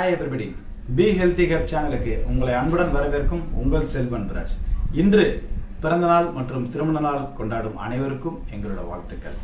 Hi everybody, be healthy help சேனலுக்கு உங்களை அன்புடன் வரவேற்கும் உங்கள் செல்வ அன்பராஜ். இன்று பிறந்தநாள் மற்றும் திருமண நாள் கொண்டாடும் அனைவருக்கும் எங்களோட வாழ்த்துக்கள்.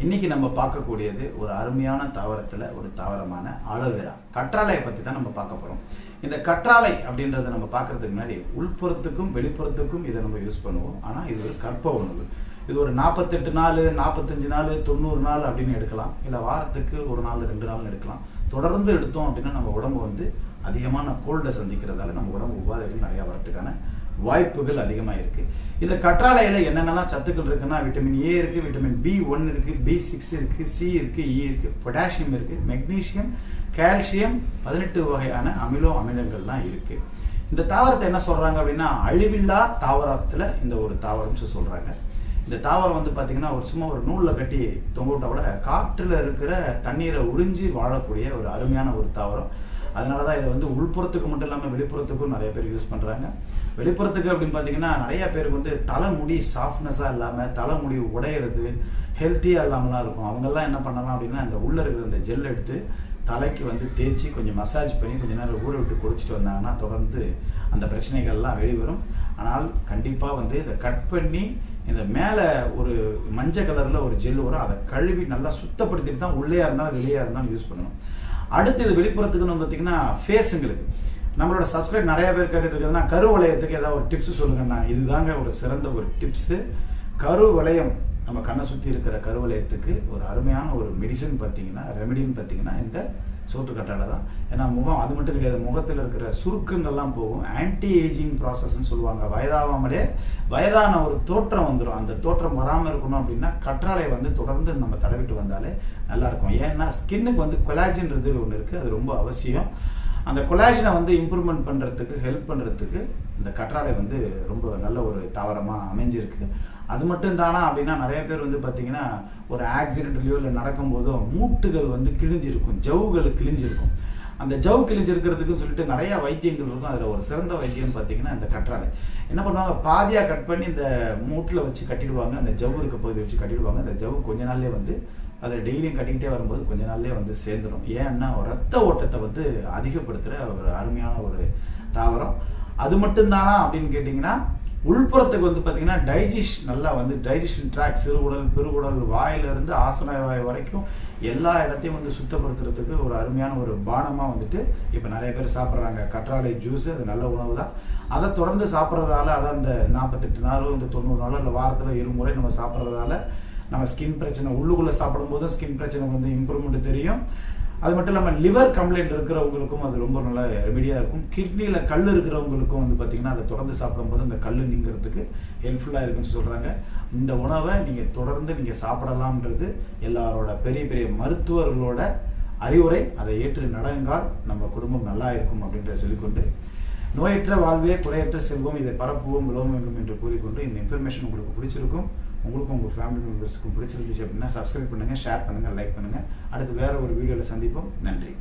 இன்னைக்கு நம்ம பார்க்கக்கூடியது ஒரு அருமையான தாவரத்துல ஒரு தாவரமான அலோவேரா கற்றாழையை பத்தி தான் நம்ம பார்க்க போறோம். இந்த கற்றாழை அப்படின்றத நம்ம பார்க்கறதுக்கு முன்னாடி உள்புறத்துக்கும் வெளிப்புறத்துக்கும் இதை நம்ம யூஸ் பண்ணுவோம். ஆனா இது ஒரு கற்ப உணவு. இது ஒரு 48 நாள், 45 நாள், 90 நாள் அப்படின்னு எடுக்கலாம். இல்லை வாரத்துக்கு ஒரு நாள் 2 நாள் எடுக்கலாம். தொடர்ந்து எடுத்தோம் அப்படின்னா நம்ம உடம்பு வந்து அதிகமான கோல்டை சந்திக்கிறதால நம்ம உடம்பு உபாதைகள் நிறைய வரதுக்கான வாய்ப்புகள் அதிகமாக இருக்கு. இந்த கற்றாழையில என்னென்னலாம் சத்துக்கள் இருக்குன்னா, விட்டமின் ஏ இருக்கு, விட்டமின் B1 இருக்கு, B6 இருக்கு, சி இருக்கு, இ இருக்கு, பொட்டாசியம் இருக்கு, மெக்னீசியம், கால்சியம், 18 வகையான அமினோ அமிலங்கள்லாம் இருக்கு. இந்த தாவரத்தை என்ன சொல்றாங்க அப்படின்னா, அழிவில்லா தாவரத்துல இந்த ஒரு தாவரம் சொல்றாங்க. இந்த தாவரம் வந்து பாத்தீங்கன்னா சும்மா ஒரு நூல்ல கட்டி தொங்கவிட்டா கூட காற்றுல இருக்கிற தண்ணீரை உறிஞ்சி வாழக்கூடிய ஒரு அருமையான ஒரு தாவரம். அதனாலதான் இதை வந்து உள்புறத்துக்கு மட்டும் இல்லாம வெளிப்புறத்துக்கும் நிறைய பேர் யூஸ் பண்றாங்க. வெளிப்புறத்துக்கு அப்படின்னு பாத்தீங்கன்னா நிறைய பேருக்கு வந்து தலைமுடி சாஃப்ட்னஸா இல்லாம, தலைமுடி உடையிறது, ஹெல்த்தியா இல்லாமலாம் இருக்கும். அவங்க எல்லாம் என்ன பண்ணலாம் அப்படின்னா, இந்த உள்ள இருக்கிற இந்த ஜெல் எடுத்து தலைக்கு வந்து தேய்ச்சி கொஞ்சம் மசாஜ் பண்ணி கொஞ்ச நேரம் ஊற விட்டு குடிச்சிட்டு வந்தாங்கன்னா தொடர்ந்து அந்த பிரச்சனைகள்லாம் வெளிவரும். ஆனால் கண்டிப்பா வந்து இதை கட் பண்ணி இந்த மேலே ஒரு மஞ்சள் கலர்ல ஒரு ஜெல் வரும், அதை கழுவி நல்லா சுத்தப்படுத்திட்டு தான் உள்ளேயா இருந்தாலும் வெளியா இருந்தாலும் யூஸ் பண்ணணும். அடுத்து இது வெளிப்புறத்துக்குன்னு பார்த்தீங்கன்னா ஃபேஸுங்களுக்கு நம்மளோட சப்ஸ்கிரைப் நிறைய பேர் கேட்டுட்டு இருக்கிறதுனா, கருவளையத்துக்கு ஏதாவது ஒரு டிப்ஸ் சொல்லுங்கன்னா இதுதாங்க ஒரு சிறந்த ஒரு டிப்ஸு. கருவளையம், நம்ம கண்ணை சுற்றி இருக்கிற கருவளையத்துக்கு ஒரு அருமையான ஒரு மெடிசன் பார்த்தீங்கன்னா, ரெமெடின்னு பார்த்தீங்கன்னா இந்த சோற்று கற்றாழை தான். ஏன்னா முகம் அது மட்டும் கிடையாது, முகத்தில் இருக்கிற சுருக்கங்கள்லாம் போகும். ஆன்டி ஏஜிங் ப்ராசஸ்ன்னு சொல்லுவாங்க. வயதாகாமலே வயதான ஒரு தோற்றம் வந்துடும். அந்த தோற்றம் வராமல் இருக்கணும் அப்படின்னா கற்றாழை வந்து தொடர்ந்து நம்ம தடவிட்டு வந்தாலே நல்லா இருக்கும். ஏன்னா ஸ்கின்னுக்கு வந்து கொலாஜன்றது ஒன்று இருக்குது, அது ரொம்ப அவசியம். அந்த கொலாஜனை வந்து இம்ப்ரூவ்மெண்ட் பண்ணுறதுக்கு ஹெல்ப் பண்ணுறதுக்கு இந்த கற்றாழை வந்து ரொம்ப நல்ல ஒரு தாவரமாக அமைஞ்சிருக்கு. அது மட்டும் தானா அப்படின்னா, நிறைய பேர் வந்து பார்த்தீங்கன்னா ஒரு ஆக்சிடென்ட்லையோ இல்லை நடக்கும்போதோ மூட்டுகள் வந்து கிழிஞ்சிருக்கும், ஜவ்வுகள் கிழிஞ்சிருக்கும். அந்த ஜவ் கிழிஞ்சிருக்கிறதுக்கு சொல்லிட்டு நிறைய வைத்தியங்கள் இருக்கும். அதில் ஒரு சிறந்த வைத்தியம் பார்த்தீங்கன்னா இந்த கற்றாழை. என்ன பண்ணுவாங்க, பாதியாக கட் பண்ணி இந்த மூட்டில் வச்சு கட்டிடுவாங்க, அந்த ஜவ்வு இருக்க பகுதி வச்சு கட்டிடுவாங்க. அந்த ஜவ்வு கொஞ்ச நாள்லேயே வந்து அதை டெய்லியும் கட்டிக்கிட்டே வரும்போது கொஞ்ச நாள்லேயே வந்து சேர்ந்துடும். ஏன்னா ரத்த ஓட்டத்தை வந்து அதிகப்படுத்துகிற ஒரு அருமையான ஒரு தாவரம். அது மட்டும்தானா அப்படின்னு கேட்டிங்கன்னா, உள்புறத்துக்கு வந்து பார்த்தீங்கன்னா டைஜஷன் நல்லா வந்து டைஜஷன் ட்ராக், சிறுகுடல், பெருகுடல், வாயிலிருந்து ஆசன வாய் வரைக்கும் எல்லா இடத்தையும் வந்து சுத்தப்படுத்துறதுக்கு ஒரு அருமையான ஒரு பானமாக வந்துட்டு இப்போ நிறைய பேர் சாப்பிட்றாங்க. கற்றாழை ஜூஸ் அது நல்ல உணவு தான். அதை தொடர்ந்து சாப்பிட்றதால, அதான் இந்த 48 நாளோ இந்த 90 நாளோ இல்லை வாரத்தில் 2 முறை நம்ம சாப்பிட்றதால நம்ம ஸ்கின் பிரச்சனை, உள்ளுக்குள்ளே சாப்பிடும்போது ஸ்கின் பிரச்சனை வந்து இம்ப்ரூவ்மெண்ட் தெரியும். அது மட்டும் இல்லாமல் லிவர் கம்ப்ளைண்ட் இருக்கிறவங்களுக்கும் அது ரொம்ப நல்ல ரெமெடியாக இருக்கும். கிட்னியில் கல் இருக்கிறவங்களுக்கும் வந்து பார்த்தீங்கன்னா அதை தொடர்ந்து சாப்பிடும்போது அந்த கல் நீங்கிறதுக்கு ஹெல்ப்ஃபுல்லாக இருக்குன்னு சொல்கிறாங்க. இந்த உணவை நீங்கள் தொடர்ந்து நீங்கள் சாப்பிடலாம்ன்றது எல்லாரோட பெரிய பெரிய மருத்துவர்களோட அறிவுரை. அதை ஏற்று நடந்தால் நம்ம குடும்பம் நல்லா இருக்கும் அப்படின்றத சொல்லிக்கொண்டு, நோயற்ற வாழ்வே குறையற்ற செல்வம், இதை பரப்புவோம் விளம்பரம் என்று கூறிக்கொண்டு, இந்த இன்ஃபர்மேஷன் உங்களுக்கு பிடிச்சிருக்கும், உங்களுக்கும் உங்கள் ஃபேமிலி மெம்பர்ஸுக்கும் பிடிச்சிருந்துச்சு அப்படின்னா சப்ஸ்கிரைப் பண்ணுங்கள், ஷேர் பண்ணுங்கள், லைக் பண்ணுங்கள். அடுத்து வேறு ஒரு வீடியோவில் சந்திப்போம். நன்றி.